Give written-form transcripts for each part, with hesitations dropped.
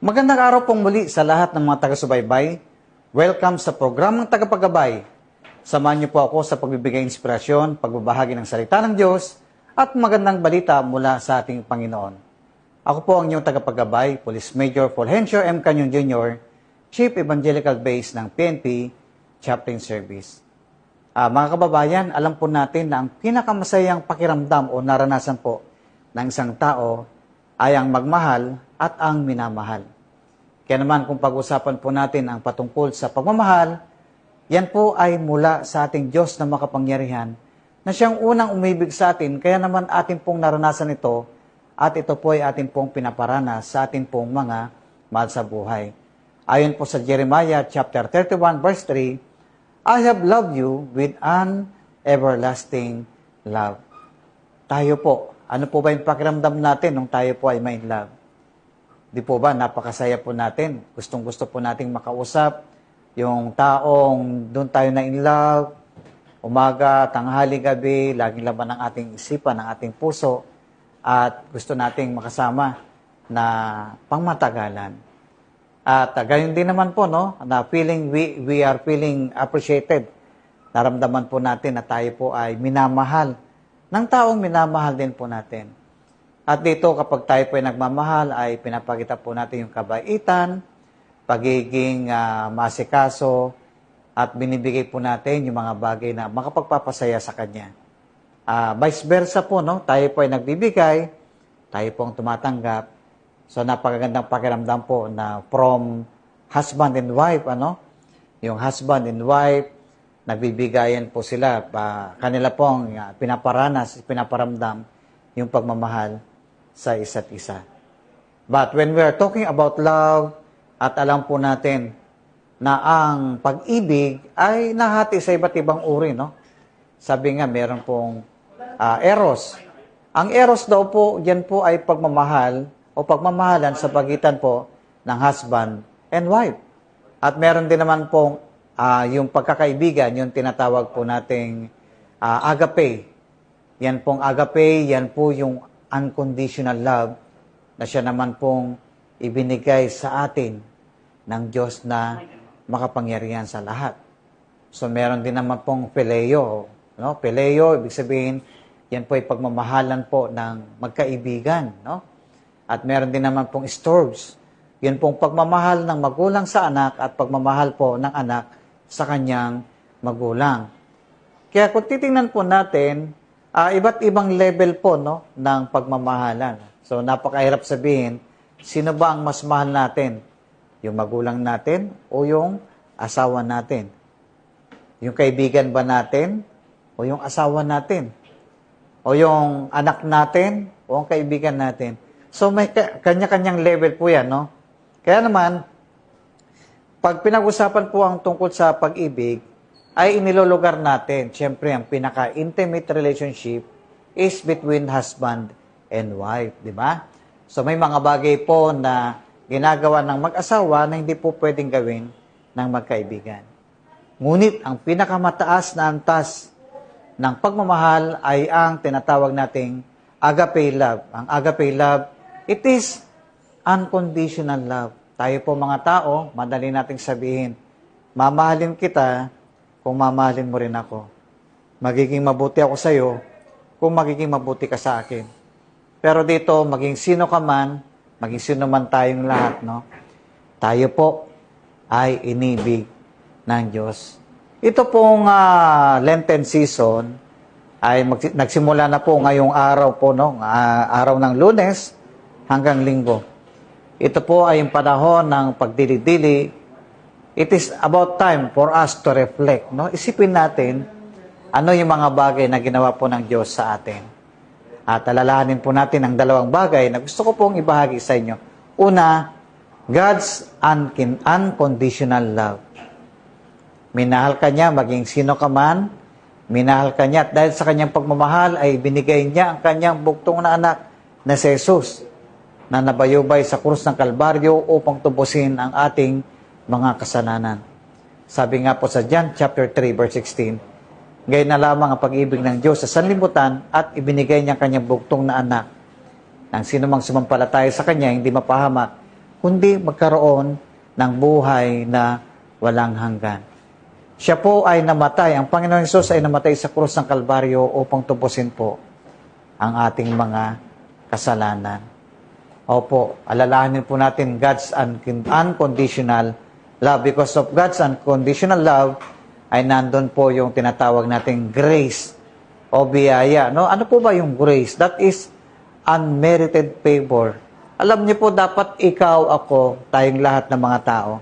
Magandang araw pong muli sa lahat ng mga taga-subaybay. Welcome sa programang Tagapaggabay. Samahan niyo po ako sa pagbibigay inspirasyon, pagbabahagi ng salita ng Diyos, at magandang balita mula sa ating Panginoon. Ako po ang inyong tagapaggabay, Police Major Fulgencio M. Canyon Jr., Chief Evangelical Base ng PNP Chaplain Service. Mga kababayan, alam po natin na ang pinakamasayang pakiramdam o naranasan po ng isang tao ay ang magmahal at ang minamahal. Kaya naman kung pag-usapan po natin ang patungkol sa pagmamahal, yan po ay mula sa ating Diyos na makapangyarihan na siyang unang umibig sa atin, kaya naman atin pong naranasan ito at ito po ay atin pong pinaparanas sa atin pong mga mahal sa buhay. Ayon po sa Jeremiah chapter 31 verse 3, I have loved you with an everlasting love. Tayo po, ano po ba yung pakiramdam natin nung tayo po ay may love? Di po ba, napakasaya po natin. Gustong-gusto po nating makausap yung taong doon tayo na in love, umaga, tanghali, gabi, laging laban ng ating isipan, ng ating puso, at gusto nating makasama na pangmatagalan. At gayon din naman po, no, na feeling, we are feeling appreciated. Naramdaman po natin na tayo po ay minamahal ng taong minamahal din po natin. At dito, kapag tayo po ay nagmamahal, ay pinapakita po natin yung kabaitan, pagiging masikaso, at binibigay po natin yung mga bagay na makapagpapasaya sa Kanya. Vice versa po, no? Tayo po ay nagbibigay, tayo po ang tumatanggap. So, napakagandang pakiramdam po na from husband and wife, ano? Yung husband and wife, nagbibigayan po sila, kanila pong pinaparamdam yung pagmamahal sa isa't isa. But when we are talking about love, at alam po natin na ang pag-ibig ay nahati sa iba't ibang uri, no? Sabi nga, meron pong eros. Ang eros daw po, yan po ay pagmamahal o pagmamahalan sa pagitan po ng husband and wife. At meron din naman pong yung pagkakaibigan, yung tinatawag po nating agape. Yan pong agape, yan po yung unconditional love na siya naman pong ibinigay sa atin ng Diyos na makapangyarihan sa lahat. So, meron din naman pong phileo. No? Phileo, ibig sabihin, yan po ay pagmamahalan po ng magkaibigan. No? At meron din naman pong storge. Yan pong pagmamahal ng magulang sa anak at pagmamahal po ng anak sa kanyang magulang. Kaya kung titingnan po natin, iba't ibang level po, no, ng pagmamahalan. So, napakahirap sabihin, sino ba ang mas mahal natin? Yung magulang natin o yung asawa natin? Yung kaibigan ba natin o yung asawa natin? O yung anak natin o ang kaibigan natin? So, may kanya-kanyang level po yan, no? Kaya naman, pag pinag-usapan po ang tungkol sa pag-ibig, ay inilulugar natin, siyempre, ang pinaka-intimate relationship is between husband and wife, di ba? So, may mga bagay po na ginagawa ng mag-asawa na hindi po pwedeng gawin ng magkaibigan. Ngunit, ang pinakamataas na antas ng pagmamahal ay ang tinatawag nating agape love. Ang agape love, it is unconditional love. Tayo po mga tao, madali nating sabihin, mamahalin kita kung mamahalin mo rin ako. Magiging mabuti ako sa iyo kung magiging mabuti ka sa akin. Pero dito, maging sino ka man, maging sino man tayong lahat, no? Tayo po ay inibig ng Diyos. Ito pong Lenten season ay nagsimula na po ngayong araw po, no? Araw ng Lunes hanggang Linggo. Ito po ay yung panahon ng pagdili-dili. It is about time for us to reflect. No? Isipin natin ano yung mga bagay na ginawa po ng Diyos sa atin. At alalahanin po natin ang dalawang bagay na gusto ko pong ibahagi sa inyo. Una, God's unconditional love. Minahal ka niya, maging sino ka man, minahal ka niya. At dahil sa kanyang pagmamahal ay binigay niya ang kanyang buktong na anak na si Jesus na nabayubay sa krus ng Kalbaryo upang tubusin ang ating mga kasalanan. Sabi nga po sa John chapter 3 verse 16, gayon na lamang ang pag-ibig ng Diyos sa sanlibutan at ibinigay niya kanyang buktong na anak. Nang sino mang sumampalataya sa kanya, hindi mapahamak, kundi magkaroon ng buhay na walang hanggan. Siya po ay namatay, ang Panginoon Hesus ay namatay sa krus ng Kalbaryo upang tubusin po ang ating mga kasalanan. Opo, alalahanin po natin God's unconditional love. Because of God's unconditional love, ay nandun po yung tinatawag nating grace o biyaya. No? Ano po ba yung grace? That is unmerited favor. Alam niyo po, dapat ikaw, ako, tayong lahat ng mga tao,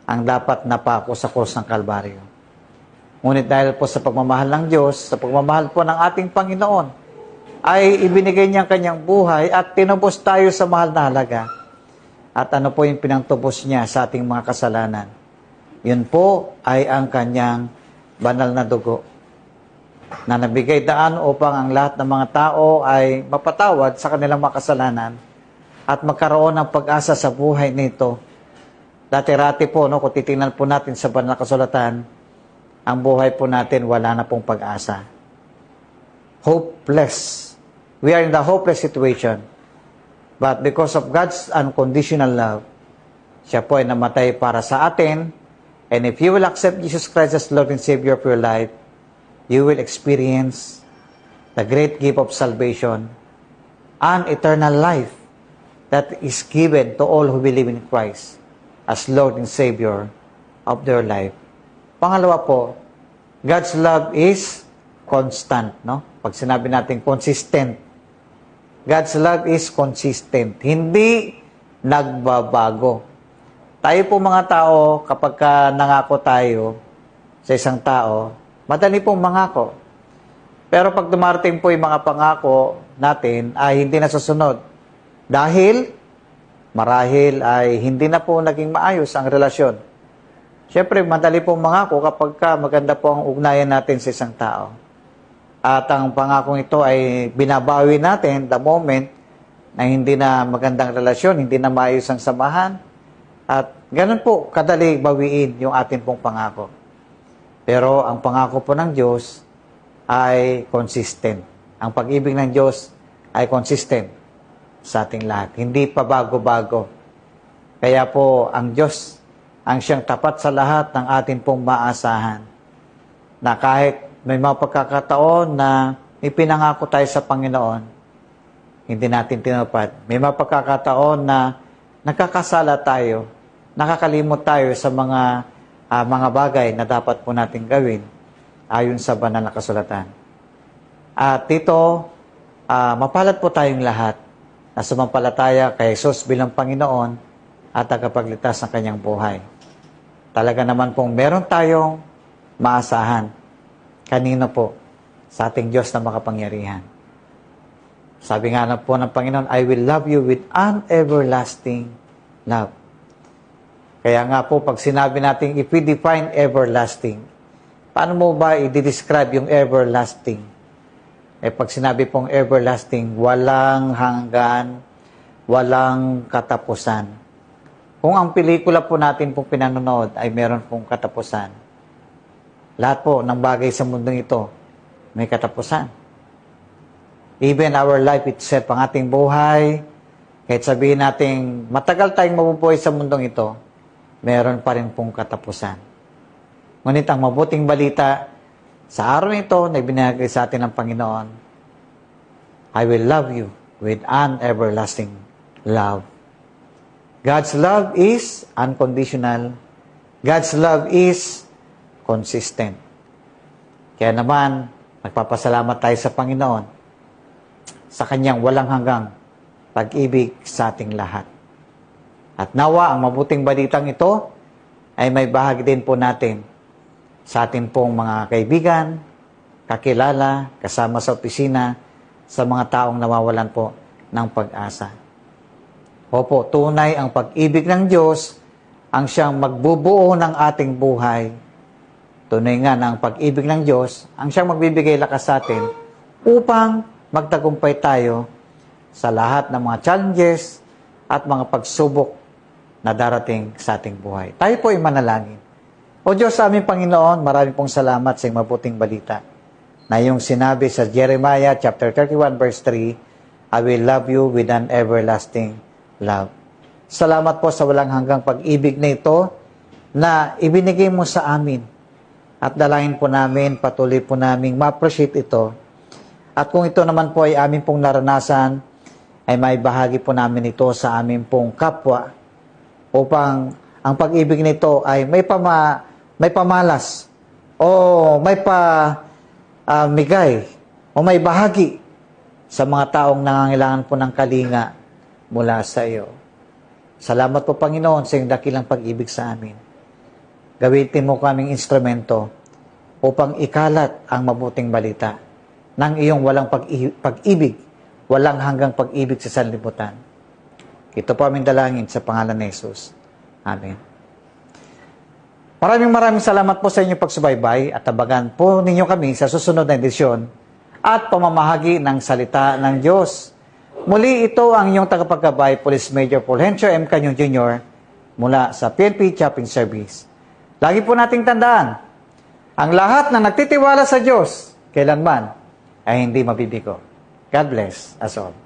ang dapat napako sa krus ng Kalbaryo. Ngunit dahil po sa pagmamahal ng Diyos, sa pagmamahal po ng ating Panginoon, ay ibinigay niya ang kanyang buhay at tinubos tayo sa mahal na halaga. At ano po yung pinangtubos niya sa ating mga kasalanan? Yun po ay ang kanyang banal na dugo na nabigay daan upang ang lahat ng mga tao ay mapatawad sa kanilang mga kasalanan at magkaroon ng pag-asa sa buhay nito. Dati-rati po, no, kung titingnan po natin sa banal na kasulatan, ang buhay po natin wala na pong pag-asa. Hopeless. We are in the hopeless situation. But because of God's unconditional love, siya po ay namatay para sa atin. And if you will accept Jesus Christ as Lord and Savior of your life, you will experience the great gift of salvation and eternal life that is given to all who believe in Christ as Lord and Savior of their life. Pangalawa po, God's love is constant, no? Pag sinabi natin consistent, God's love is consistent. Hindi nagbabago. Tayo po mga tao, kapag nangako tayo sa isang tao, madali pong mangako. Pero pag dumarating po yung mga pangako natin, ay hindi na susunod. Dahil, marahil ay hindi na po naging maayos ang relasyon. Siyempre, madali pong mangako kapag maganda po ang ugnayan natin sa isang tao. At ang pangakong ito ay binabawi natin the moment na hindi na magandang relasyon, hindi na maayos ang samahan. At ganun po, kadali bawiin yung ating pong pangako. Pero ang pangako po ng Diyos ay consistent. Ang pag-ibig ng Diyos ay consistent sa ating lahat. Hindi pa bago-bago. Kaya po ang Diyos ang siyang tapat sa lahat ng ating pong maasahan. Na kahit may mga pagkakataon na ipinangako tayo sa Panginoon, hindi natin tinupad. May mga pagkakataon na nakakasala tayo, nakakalimot tayo sa mga bagay na dapat po natin gawin ayon sa banal na kasulatan. At dito, mapalad po tayong lahat na sumampalataya kay Jesus bilang Panginoon at tagapagligtas ng kanyang buhay. Talaga naman pong meron tayong maasahan. Kanino po? Sa ating Diyos na makapangyarihan. Sabi nga na po ng Panginoon, I will love you with an everlasting love. Kaya nga po, pag sinabi natin, if we define everlasting, paano mo ba i-describe yung everlasting? Pag sinabi pong everlasting, walang hanggan, walang katapusan. Kung ang pelikula po natin pong pinanonood ay meron pong katapusan, lahat po ng bagay sa mundong ito may katapusan. Even our life itself, ang ating buhay, kahit sabihin natin matagal tayong mabubuhay sa mundong ito, meron pa rin pong katapusan. Ngunit ang mabuting balita, sa araw nito na ibinahagi sa atin ng Panginoon, I will love you with an everlasting love. God's love is unconditional. God's love is consistent. Kaya naman, nagpapasalamat tayo sa Panginoon sa kanyang walang hanggang pag-ibig sa ating lahat. At nawa, ang mabuting balitang ito ay may bahagi din po natin sa ating pong mga kaibigan, kakilala, kasama sa opisina, sa mga taong nawawalan po ng pag-asa. Opo, tunay ang pag-ibig ng Diyos ang siyang magbubuo ng ating buhay. Tunay nga na ang pag-ibig ng Diyos ang siyang magbibigay lakas sa atin upang magtagumpay tayo sa lahat ng mga challenges at mga pagsubok na darating sa ating buhay. Tayo po ay manalangin. O Diyos sa aming Panginoon, marami pong salamat sa iyong mabuting balita na yung sinabi sa Jeremiah chapter 31 verse 3, I will love you with an everlasting love. Salamat po sa walang hanggang pag-ibig na ito na ibinigay mo sa amin. At dalahin po namin, patuloy po namin ma-appreciate ito. At kung ito naman po ay amin pong naranasan, ay may bahagi po namin ito sa amin pong kapwa upang ang pag-ibig nito ay may pamalas o may migay o may bahagi sa mga taong nangangailangan po ng kalinga mula sa iyo. Salamat po, Panginoon, sa iyong dakilang pag-ibig sa amin. Gamitin mo kaming instrumento upang ikalat ang mabuting balita ng iyong walang pag-ibig, walang hanggang pag-ibig sa sanlibutan. Ito po aming dalangin sa pangalan ni Jesus. Amen. Maraming salamat po sa inyong pagsubaybay at tabagan po ninyo kami sa susunod na edisyon at pamamahagi ng salita ng Diyos. Muli ito ang inyong tagapagkabay, Police Major Fulgencio M. Canyon Jr. mula sa PNP Shopping Service. Lagi po nating tandaan, ang lahat na nagtitiwala sa Diyos, kailanman ay hindi mabibigo. God bless us all.